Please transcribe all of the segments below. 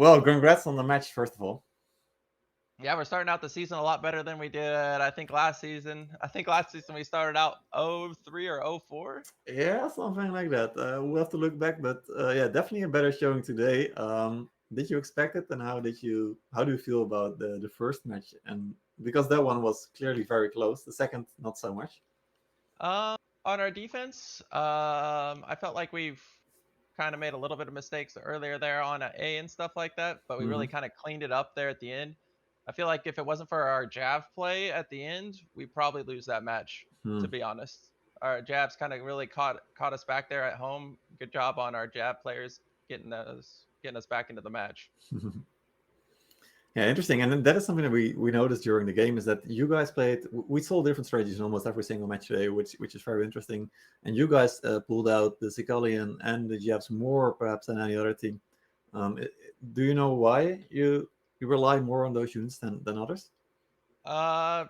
Well, congrats on the match, first of all. Yeah, we're starting out the season a lot better than we did, I think, last season. I think last season we started out 0-3 or 0-4. Yeah, something like that. We'll have to look back, but yeah, definitely a better showing today. Did you expect it, and how do you feel about the first match? And because that one was clearly very close, the second not so much. On our defense, I felt like we've kind of made a little bit of mistakes earlier there on A and stuff like that, but we really Hmm. kind of cleaned it up there at the end. I feel like if it wasn't for our Jav play at the end, we'd probably lose that match, to Hmm. be honest. Our Javs kind of really caught us back there at home. Good job on our Jav players getting us back into the match. Yeah, interesting. And then that is something that we noticed during the game is that you guys played. We saw different strategies in almost every single match today, which is very interesting. And you guys pulled out the Sicalian and the Jabs more perhaps than any other team. Do you know why you rely more on those units than others?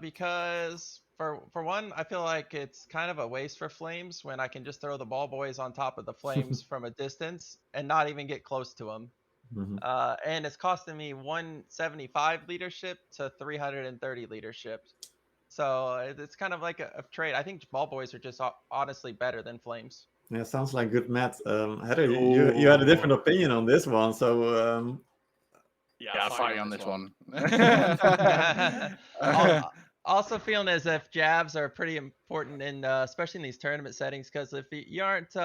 Because for one, I feel like it's kind of a waste for Flames when I can just throw the ball boys on top of the Flames from a distance and not even get close to them. Hmm. And it's costing me 175 leadership to 330 leadership. So it's kind of like a trade. I think ball boys are just honestly better than Flames. Yeah, sounds like good math. Heather, you had a different Oh, opinion on this one, so yeah, I'll fight you on this one. Al- Also feeling as if jabs are pretty important in especially in these tournament settings because you aren't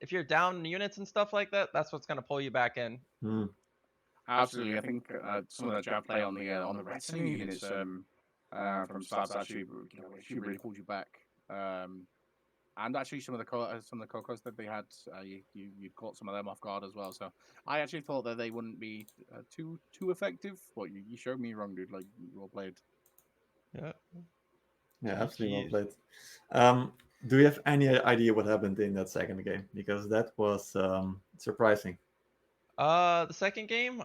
if you're down units and stuff like that, that's what's going to pull you back in. hmm. Absolutely, I think some of the jab play on the red singer units from Stabs actually actually really pulled you back. And actually, some of the Cocos that they had, you caught some of them off guard as well. So I actually thought that they wouldn't be too effective, but you showed me wrong, dude. Like, well played. Yeah. Yeah, Thank absolutely well you. played. Do you have any idea what happened in that second game? Because that was surprising. The second game,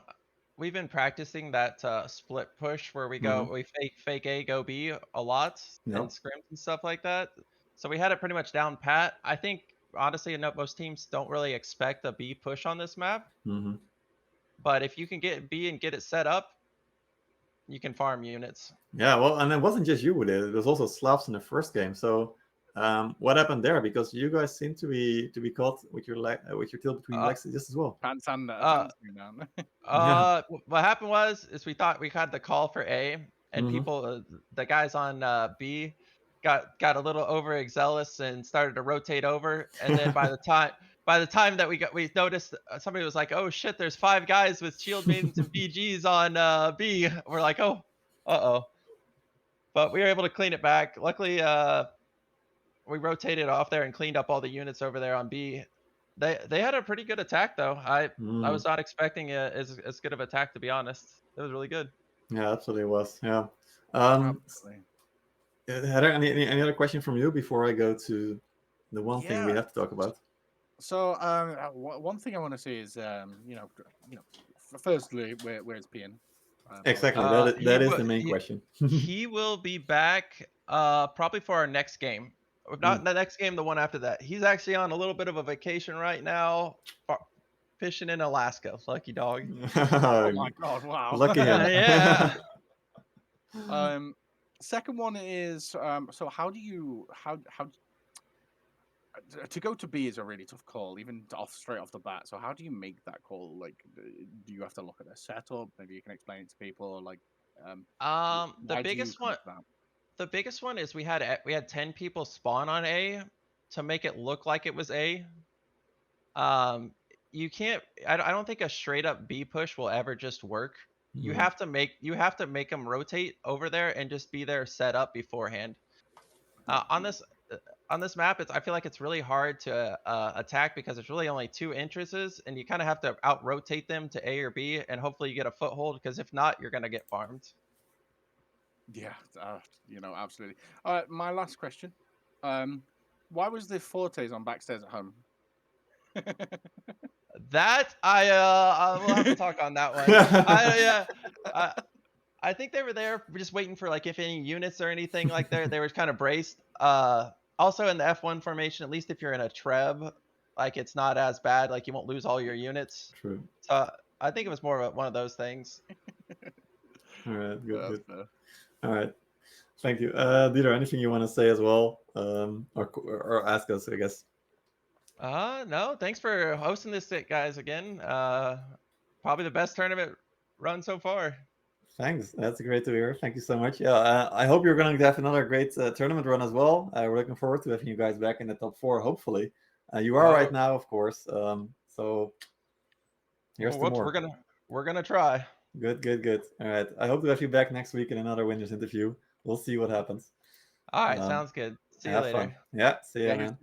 we've been practicing that split push where Hmm. we fake A, go B a lot and Yep. scrims and stuff like that. So we had it pretty much down pat. I think honestly, most teams don't really expect a B push on this map, Hmm. but if you can get B and get it set up, you can farm units. Yeah, well, and it wasn't just you with it. It was also Slavs in the first game. So, what happened there? Because you guys seem to be caught with your with your tail between your Uh, legs just as well. uh, Pants down. Yeah. what happened was is we thought we had the call for A, and Hmm. people, the guys on B, got a little overzealous and started to rotate over, and then by the time that we noticed, somebody was like, "Oh shit, there's five guys with shield maidens and BGs on B." We're like, "Oh, uh oh," but we were able to clean it back. Luckily, we rotated off there and cleaned up all the units over there on B. They had a pretty good attack though. I Mm. was not expecting as good of attack, to be honest. It was really good. Yeah, absolutely was. Yeah. Um, Absolutely. Heather, any other question from you before I go to the one thing we Yeah. have to talk about? So one thing I want to say is firstly, where's Pian? Apologies. Exactly. Uh, he That is will the main he, question. he will be back probably for our next game. If not Mm. the next game, the one after that. He's actually on a little bit of a vacation right now, fishing in Alaska. Lucky dog. Oh my God! Wow. Lucky him. Yeah. um, Second one is so how to go to B is a really tough call, even straight off the bat. So how do you make that call? Like, do you have to look at a setup? Maybe you can explain it to people. Or like, um, The why do you biggest come one to that? the biggest one is we had 10 people spawn on A to make it look like it was A. Um, you can't. I don't think a straight up B push will ever just work. Mm. You have to make them rotate over there and just be there set up beforehand. Yeah. On this uh, on this map, I feel like it's really hard to attack because there's really only two entrances, and you kind of have to out rotate them to A or B, and hopefully you get a foothold. Because if not, you're gonna get farmed. Yeah, absolutely. My last question. Um, why was the Fortes on backstairs at home? That I will have to talk on that one. I I think they were there just waiting for like if any units or anything like there. They were kind of braced. Also in the F1 formation, at least if you're in a treb, like it's not as bad. Like you won't lose all your units. True. So I think it was more of one of those things. All right, good, That's good. fair. All right, thank you. Dieter, anything you want to say as well, or ask us, I guess? No, thanks for hosting this, guys, again. Probably the best tournament run so far. Thanks. That's great to hear. Thank you so much. Yeah, I hope you're going to have another great tournament run as well. We're looking forward to having you guys back in the top 4, hopefully. You are right now, of course. So here's to more. We're gonna try. Good, good, good. All right. I hope to have you back next week in another winners interview. We'll see what happens. All right, sounds good. See you Have fun. later. Yeah. See ya, Yeah, man.